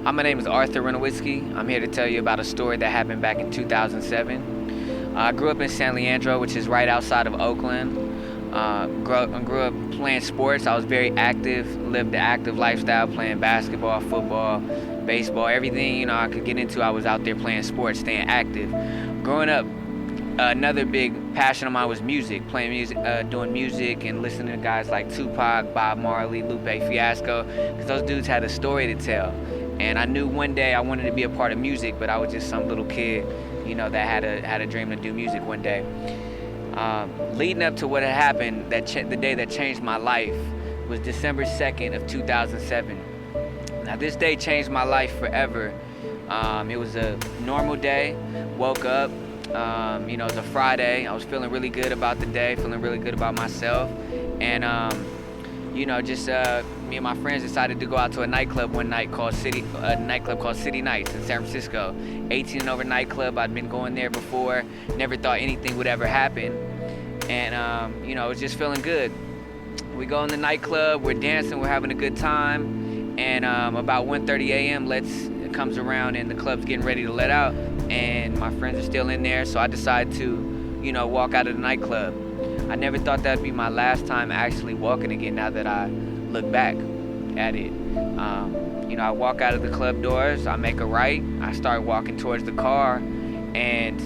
My name is Renowitzky. I'm here to tell you about a story that happened back in 2007. I grew up in San Leandro, which is right outside of Oakland. Grew up playing sports. I was very active, lived the active lifestyle, playing basketball, football, baseball, everything I could get into. I was out there playing sports, staying active. Growing up, another big passion of mine was music, playing music, doing music and listening to guys like Tupac, Bob Marley, Lupe Fiasco, because those dudes had a story to tell. And I knew one day I wanted to be a part of music, but I was just some little kid, that had a dream to do music one day. Leading up to what had happened, the day that changed my life was December 2nd of 2007. Now this day changed my life forever. It was a normal day, woke up, it was a Friday. I was feeling really good about the day, feeling really good about myself. And, me and my friends decided to go out to a nightclub one night called City Nights in San Francisco. 18 and over nightclub. I'd been going there before, never thought anything would ever happen. And, I was just feeling good. We go in the nightclub, we're dancing, we're having a good time. And about 1:30 a.m. it comes around and the club's getting ready to let out. And my friends are still in there, so I decide to, walk out of the nightclub. I never thought that'd be my last time actually walking again now that I look back at it. I walk out of the club doors, I make a right, I start walking towards the car, and,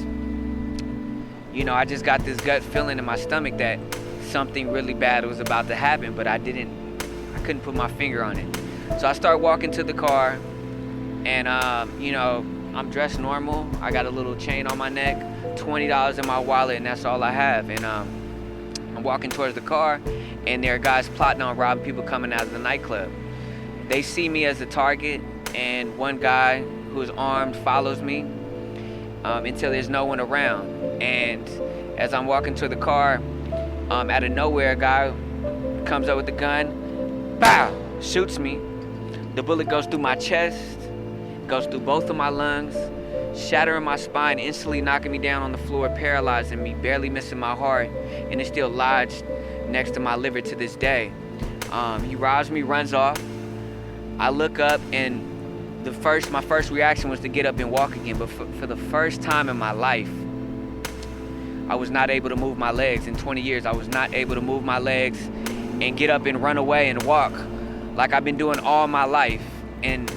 I just got this gut feeling in my stomach that something really bad was about to happen, but I couldn't put my finger on it. So I start walking to the car, and, I'm dressed normal. I got a little chain on my neck, $20 in my wallet, and that's all I have. And I'm walking towards the car, and there are guys plotting on robbing people coming out of the nightclub. They see me as a target, and one guy who is armed follows me until there's no one around. And as I'm walking to the car, out of nowhere, a guy comes up with a gun, bow, shoots me. The bullet goes through my chest, goes through both of my lungs, shattering my spine, instantly knocking me down on the floor, paralyzing me, barely missing my heart, and it's still lodged next to my liver to this day. He robs me, runs off. I look up, and my first reaction was to get up and walk again, but for the first time in my life, I was not able to move my legs. In 20 years, I was not able to move my legs and get up and run away and walk like I've been doing all my life. And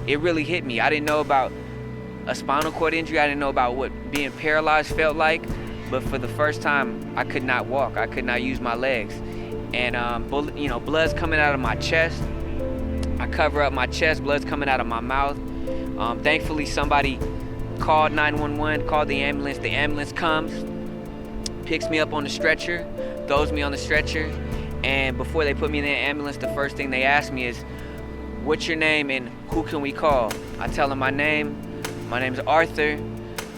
it really hit me. I didn't know about a spinal cord injury. I didn't know about what being paralyzed felt like. But for the first time, I could not walk. I could not use my legs. And, blood's coming out of my chest. I cover up my chest, blood's coming out of my mouth. Thankfully, somebody called 911, called the ambulance. The ambulance comes, picks me up on the stretcher, throws me on the stretcher. And before they put me in the ambulance, the first thing they ask me is, "What's your name and who can we call?" I tell them my name. My name's Arthur.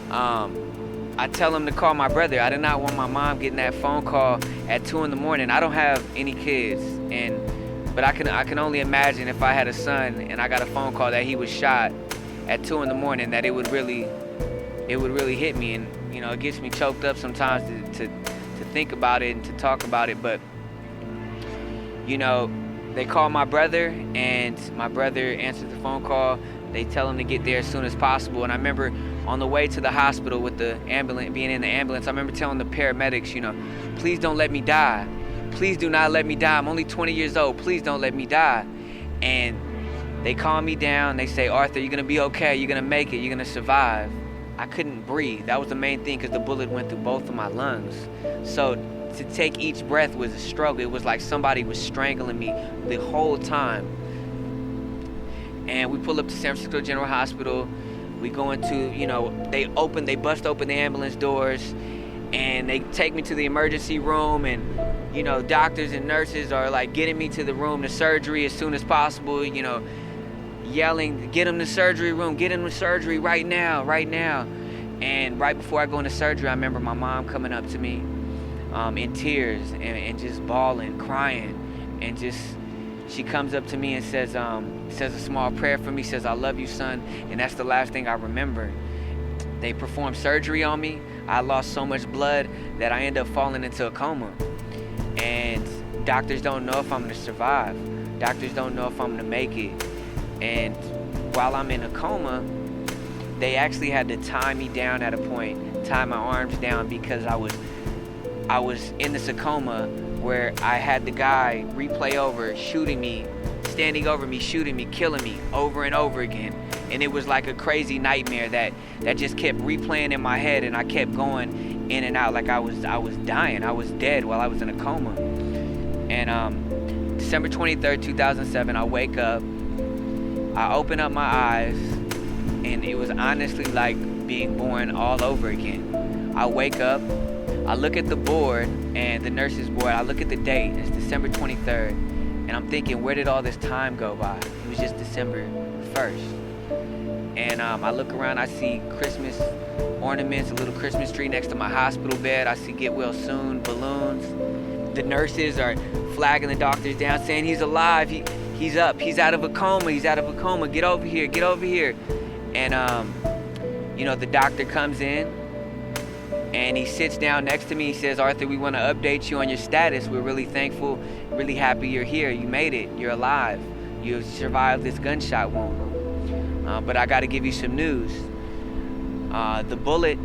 I tell them to call my brother. I did not want my mom getting that phone call at 2 in the morning. I don't have any kids, but I can only imagine if I had a son and I got a phone call that he was shot at 2 in the morning, that it would really hit me. And it gets me choked up sometimes to think about it and to talk about it. But they call my brother, and my brother answers the phone call. They tell him to get there as soon as possible. And I remember on the way to the hospital with the ambulance, being in the ambulance, I remember telling the paramedics, "Please don't let me die. Please do not let me die. I'm only 20 years old. Please don't let me die." And they calm me down. They say, "Arthur, you're going to be okay. You're going to make it. You're going to survive." I couldn't breathe. That was the main thing, because the bullet went through both of my lungs. So to take each breath was a struggle. It was like somebody was strangling me the whole time. And we pull up to San Francisco General Hospital. We go into, they bust open the ambulance doors, and they take me to the emergency room, and, doctors and nurses are like getting me to the room, to surgery as soon as possible, yelling, "Get him to surgery room, get him to surgery right now, right now." And right before I go into surgery, I remember my mom coming up to me in tears and just bawling, crying, and she comes up to me and says a small prayer for me, says, "I love you, son." And that's the last thing I remember. They performed surgery on me. I lost so much blood that I ended up falling into a coma. And doctors don't know if I'm going to survive. Doctors don't know if I'm going to make it. And while I'm in a coma, they actually had to tie me down at a point, tie my arms down, because I was in this coma where I had the guy replay over, shooting me, standing over me, shooting me, killing me over and over again. And it was like a crazy nightmare that just kept replaying in my head, and I kept going in and out like I was dying. I was dead while I was in a coma. And December 23rd, 2007, I wake up, I open up my eyes, and it was honestly like being born all over again. I wake up, I look at the board, and the nurse's board, I look at the date, it's December 23rd, and I'm thinking, where did all this time go by? It was just December 1st. And I look around, I see Christmas ornaments, a little Christmas tree next to my hospital bed. I see get well soon, balloons. The nurses are flagging the doctors down, saying he's alive, he's up, he's out of a coma, get over here. And the doctor comes in, and he sits down next to me. He says, Arthur, we want to update you on your status. We're really thankful, really happy you're here. You made it, you're alive. You survived this gunshot wound. But I got to give you some news. The bullet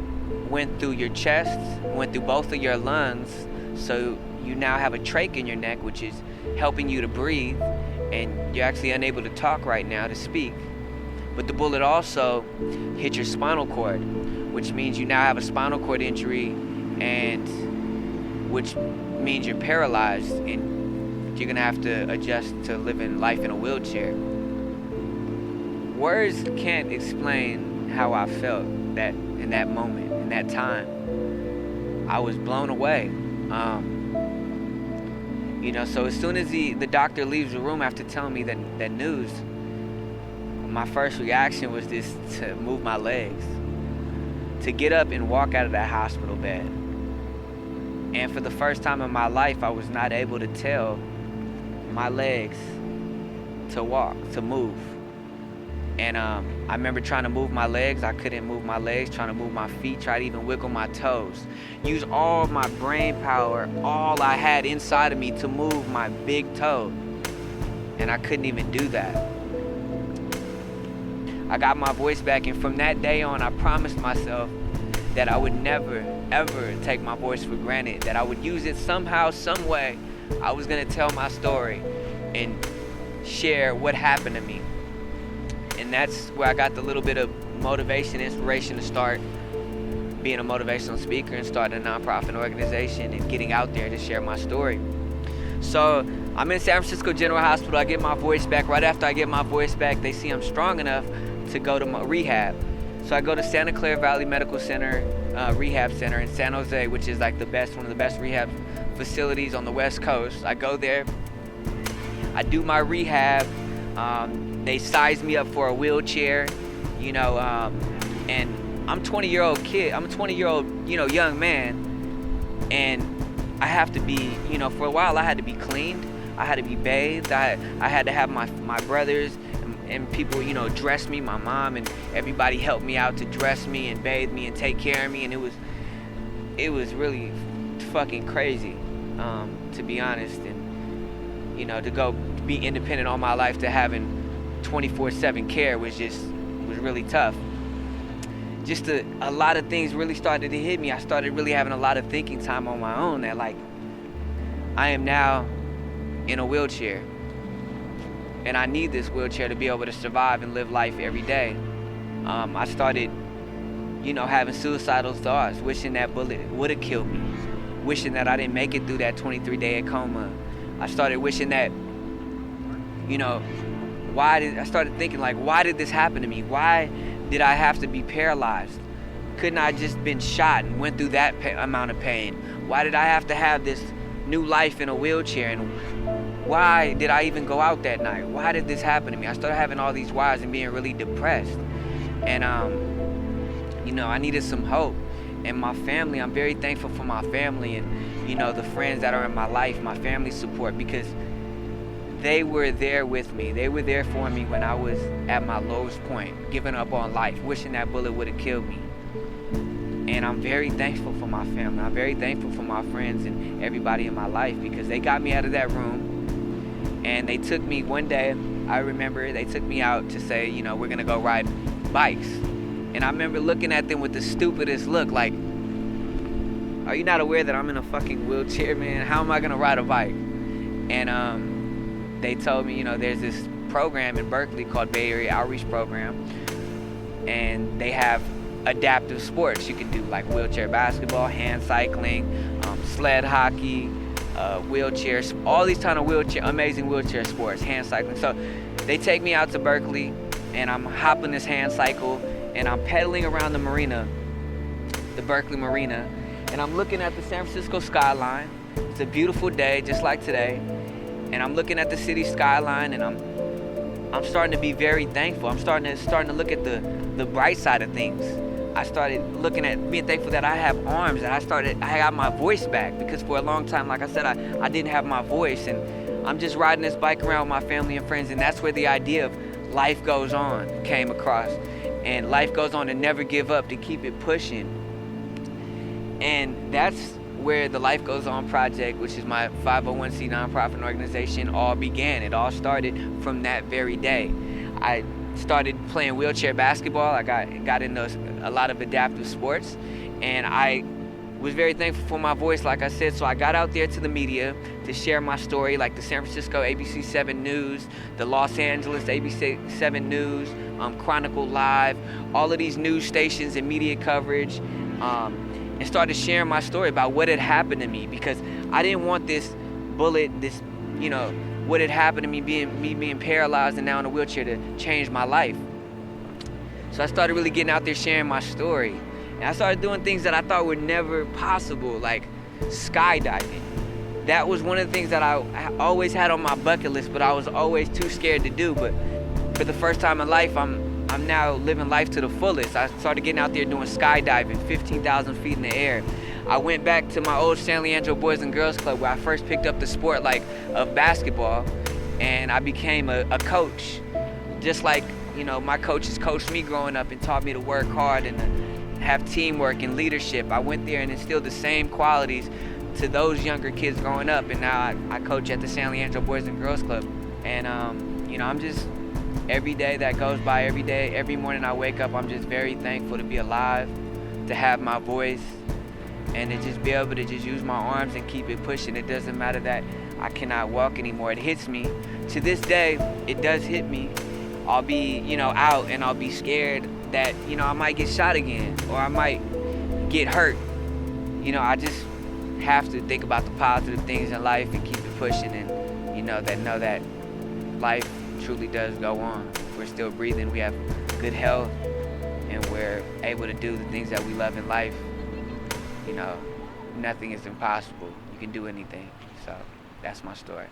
went through your chest, went through both of your lungs, so you now have a trach in your neck, which is helping you to breathe, and you're actually unable to talk right now, to speak. But the bullet also hit your spinal cord, which means you now have a spinal cord injury, and which means you're paralyzed, and you're going to have to adjust to living life in a wheelchair. Words can't explain how I felt that in that moment, in that time. I was blown away. So as soon as the doctor leaves the room after telling me that news, my first reaction was just to move my legs, to get up and walk out of that hospital bed. And for the first time in my life, I was not able to tell my legs to walk, to move. And I remember trying to move my legs. I couldn't move my legs, trying to move my feet, try to even wiggle my toes. Use all of my brain power, all I had inside of me to move my big toe. And I couldn't even do that. I got my voice back, and from that day on, I promised myself that I would never, ever take my voice for granted, that I would use it somehow, some way. I was gonna tell my story and share what happened to me. And that's where I got the little bit of motivation, inspiration to start being a motivational speaker and starting a nonprofit organization and getting out there to share my story. So I'm in San Francisco General Hospital. I get my voice back. Right after I get my voice back, they see I'm strong enough to go to my rehab. So I go to Santa Clara Valley Medical Center, Rehab Center in San Jose, which is like one of the best rehab facilities on the West Coast. I go there, I do my rehab. They size me up for a wheelchair, and I'm a 20-year-old kid. I'm a 20-year-old, young man, and I have to be, for a while I had to be cleaned. I had to be bathed. I had to have my brothers and people, dress me. My mom and everybody helped me out to dress me and bathe me and take care of me, and it was really fucking crazy, to be honest. And to go be independent all my life to having 24/7 care was really tough. Just a lot of things really started to hit me. I started really having a lot of thinking time on my own, that like I am now in a wheelchair, and I need this wheelchair to be able to survive and live life every day. I started having suicidal thoughts, wishing that bullet would have killed me, wishing that I didn't make it through that 23-day coma. I started wishing that I started thinking, like, why did this happen to me? Why did I have to be paralyzed? Couldn't I just been shot and went through that amount of pain? Why did I have to have this new life in a wheelchair? And why did I even go out that night? Why did this happen to me? I started having all these whys and being really depressed. And, I needed some hope. And my family, I'm very thankful for my family and, the friends that are in my life, my family support, because they were there with me. They were there for me when I was at my lowest point, giving up on life, wishing that bullet would have killed me. And I'm very thankful for my family. I'm very thankful for my friends and everybody in my life, because they got me out of that room, and they took me one day I remember they took me out to say, you know, we're gonna go ride bikes. And I remember looking at them with the stupidest look, like, are you not aware that I'm in a fucking wheelchair, man? How am I gonna ride a bike? And they told me, you know, there's this program in Berkeley called Bay Area Outreach Program, and they have adaptive sports you can do, like wheelchair basketball, hand cycling, sled hockey, wheelchairs, all these kind of amazing wheelchair sports, hand cycling. So they take me out to Berkeley, and I'm hopping this hand cycle, and I'm pedaling around the marina, the Berkeley Marina, and I'm looking at the San Francisco skyline. It's a beautiful day, just like today, and I'm looking at the city skyline, and I'm starting to be very thankful. I'm starting to look at the bright side of things. I started looking at being thankful that I have arms, and I got my voice back, because for a long time, like I said, I didn't have my voice, and I'm just riding this bike around with my family and friends, and that's where the idea of life goes on came across. And life goes on, to never give up, to keep it pushing. And that's where the Life Goes On project, which is my 501c nonprofit organization, all began. It all started from that very day. I started playing wheelchair basketball. I got into a lot of adaptive sports, and I was very thankful for my voice, like I said. So I got out there to the media to share my story, like the San Francisco ABC 7 News, the Los Angeles ABC 7 News, Chronicle Live, all of these news stations and media coverage, and started sharing my story about what had happened to me, because I didn't want this bullet, you know, what had happened to me being paralyzed and now in a wheelchair, to change my life. So I started really getting out there sharing my story. And I started doing things that I thought were never possible, like skydiving. That was one of the things that I always had on my bucket list, but I was always too scared to do. But for the first time in life, I'm now living life to the fullest. I started getting out there doing skydiving, 15,000 feet in the air. I went back to my old San Leandro Boys and Girls Club, where I first picked up the sport of basketball, and I became a coach. Just like, you know, my coaches coached me growing up and taught me to work hard and to have teamwork and leadership. I went there and instilled the same qualities to those younger kids growing up, and now I coach at the San Leandro Boys and Girls Club. And you know, I'm just, every day that goes by, every morning I wake up, I'm just very thankful to be alive, to have my voice, and to just be able to just use my arms and keep it pushing. It doesn't matter that I cannot walk anymore. It hits me. To this day, it does hit me. I'll be, you know, out, and I'll be scared that, you know, I might get shot again, or I might get hurt. You know, I just have to think about the positive things in life and keep it pushing, and, you know that life truly does go on. We're still breathing, we have good health, and we're able to do the things that we love in life. You know, nothing is impossible. You can do anything. So that's my story.